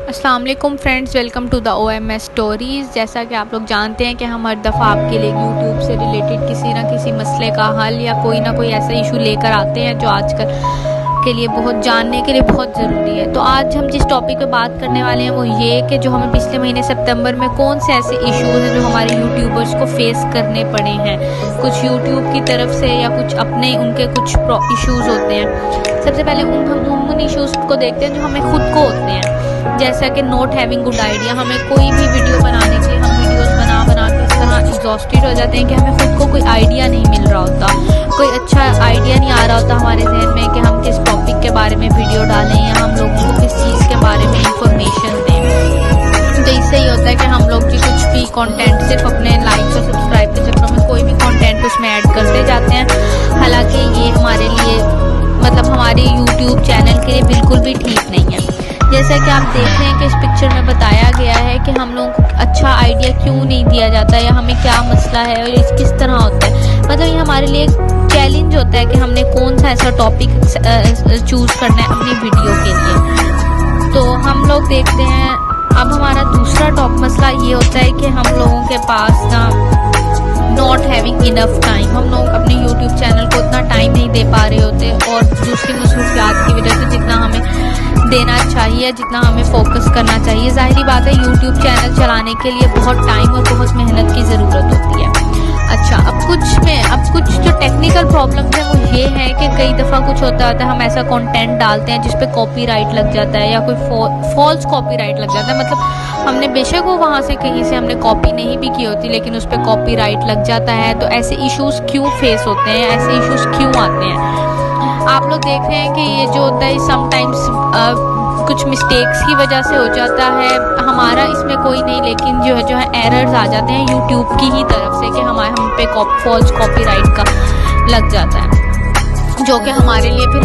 अस्सलाम वालेकुम friends, welcome to the OMS stories. जैसा कि आप लोग जानते हैं कि हम हर दफ़ा आपके लिए यूट्यूब से रिलेटेड किसी ना किसी मसले का हल या कोई ना कोई ऐसा इशू लेकर आते हैं जो आजकल के लिए बहुत जानने के लिए बहुत ज़रूरी है। तो आज हम जिस टॉपिक पे बात करने वाले हैं वो ये कि जो हमें पिछले महीने सितंबर में कौन से ऐसे इश्यूज़ हैं जो हमारे यूट्यूबर्स को फेस करने पड़े हैं, कुछ यूट्यूब की तरफ से या कुछ अपने उनके कुछ इश्यूज़ होते हैं। सबसे पहले उन इश्यूज़ को देखते हैं जो हमें खुद को होते हैं, जैसा कि नॉट हैविंग गुड आइडिया। हमें कोई भी वीडियो बनाने के लिए हम वीडियोस बना के इस तरह एग्जॉस्टेड हो जाते हैं कि हमें खुद को कोई आइडिया नहीं मिल रहा होता, कोई अच्छा आइडिया नहीं आ रहा होता हमारे जहन में कि हम किस टॉपिक के बारे में वीडियो डालें या हम लोगों को किस चीज़ के बारे में इंफॉर्मेशन दें। तो इससे ही होता है कि हम लोग जी कुछ भी कंटेंट सिर्फ अपने लाइक्स और सब्सक्राइब के चक्कर में कोई भी कंटेंट उसमें ऐड करते जाते हैं। हालांकि ये हमारे लिए मतलब हमारे यूट्यूब चैनल के लिए बिल्कुल भी ठीक नहीं है। जैसा कि आप देख रहे हैं कि इस पिक्चर में बताया गया है कि हम लोगों को अच्छा आइडिया क्यों नहीं दिया जाता या हमें क्या मसला है और इस किस तरह होता है। मतलब ये हमारे लिए एक चैलेंज होता है कि हमने कौन सा ऐसा टॉपिक चूज़ करना है अपनी वीडियो के लिए। तो हम लोग देखते हैं अब हमारा दूसरा टॉप मसला ये होता है कि हम लोगों के पास ना नॉट हैविंग इनफ टाइम, हम लोग अपने यूट्यूब चैनल को उतना टाइम नहीं दे पा रहे होते और दूसरी मसरूफियात की वजह से जितना हमें देना चाहिए, जितना हमें फोकस करना चाहिए। जाहिर बात है यूट्यूब चैनल चलाने के लिए बहुत टाइम और बहुत मेहनत की ज़रूरत होती है। अच्छा, अब कुछ जो टेक्निकल प्रॉब्लम्स हैं वो ये है कि कई दफ़ा कुछ होता है हम ऐसा कंटेंट डालते हैं जिस पे कॉपीराइट लग जाता है या कोई फॉल्स कॉपीराइट लग जाता है। मतलब हमने बेशक वो वहाँ से कहीं से हमने कॉपी नहीं भी की होती लेकिन उस पर कॉपीराइट लग जाता है। तो ऐसे इश्यूज़ क्यों फेस होते हैं, ऐसे इश्यूज़ क्यों आते हैं? आप लोग देख रहे हैं कि ये जो होता है समटाइम्स कुछ मिस्टेक्स की वजह से हो जाता है। हमारा इसमें कोई नहीं, लेकिन जो है एरर्स आ जाते हैं यूट्यूब की ही तरफ से कि हम पे फॉल्स कॉपीराइट का लग जाता है, जो कि हमारे लिए फिर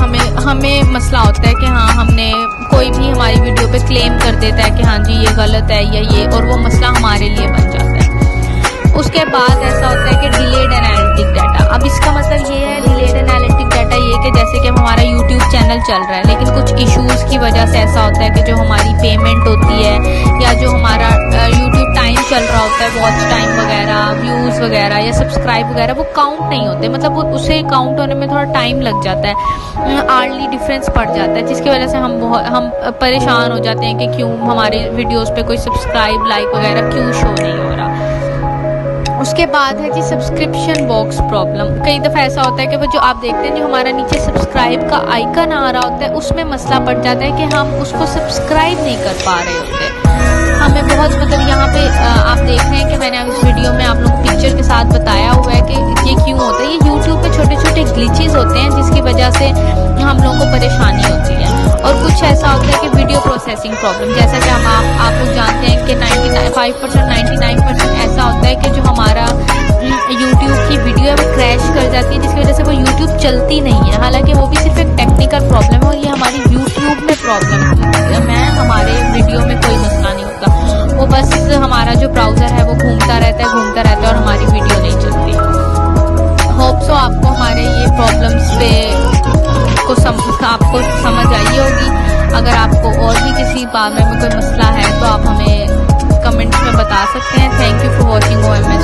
हमें मसला होता है कि हाँ हमने कोई भी हमारी वीडियो पे क्लेम कर देता है कि हाँ जी ये गलत है या ये, और वो मसला हमारे लिए बन जाता है। उसके बाद ऐसा होता है कि डिलेड एनालिटिक डाटा। अब इसका मतलब ये है डिलेड एनालिटिक डाटा ये कि जैसे कि हमारा यूट्यूब चैनल चल रहा है लेकिन कुछ इश्यूज़ की वजह से ऐसा होता है कि जो हमारी पेमेंट होती है या जो हमारा यूट्यूब टाइम चल रहा होता है, वॉच टाइम वगैरह, व्यूज़ वगैरह या सब्सक्राइब वगैरह, वो काउंट नहीं होते। मतलब उसे काउंट होने में थोड़ा टाइम लग जाता है, आर्ली डिफरेंस पड़ जाता है, जिसकी वजह से हम परेशान हो जाते हैं कि क्यों हमारे वीडियोज़ पे कोई सब्सक्राइब लाइक वगैरह क्यों शो नहीं हो रहा। उसके बाद है जी सब्सक्रिप्शन बॉक्स प्रॉब्लम। कई दफ़ा ऐसा होता है कि वो जो आप देखते हैं जो हमारा नीचे सब्सक्राइब का आइकन आ रहा होता है उसमें मसला पड़ जाता है कि हम उसको सब्सक्राइब नहीं कर पा रहे होते। हमें बहुत मतलब यहाँ पे आप देख रहे हैं कि मैंने इस वीडियो में आप लोगों को पिक्चर के साथ बताया हुआ है कि ये क्यों होता है। ये यूट्यूब पे छोटे छोटे ग्लिचेस होते हैं जिसकी वजह से हम लोगों को परेशानी होती है। और कुछ ऐसा होता है कि वीडियो प्रोसेसिंग प्रॉब्लम, जैसा कि आप लोग जानते हैं कि 99% ऐसा होता है कि जो हमारा यूट्यूब की वीडियो है वो क्रैश कर जाती है जिसकी वजह से वो यूट्यूब चलती नहीं है। हालांकि वो भी सिर्फ एक टेक्निकल प्रॉब्लम है और ये हमारी यूट्यूब में प्रॉब्लम है, हमारे वीडियो में कोई मसला नहीं होता। वो बस हमारा जो ब्राउज़र है वो घूमता रहता है और हमारी वीडियो नहीं चलती। होप सो आपको हमारे ये प्रॉब्लम्स पे आपको समझ आई होगी। अगर आपको और भी किसी बारे में कोई मसला है तो आप हमें कमेंट्स में बता सकते हैं। Thank you for watching OMS।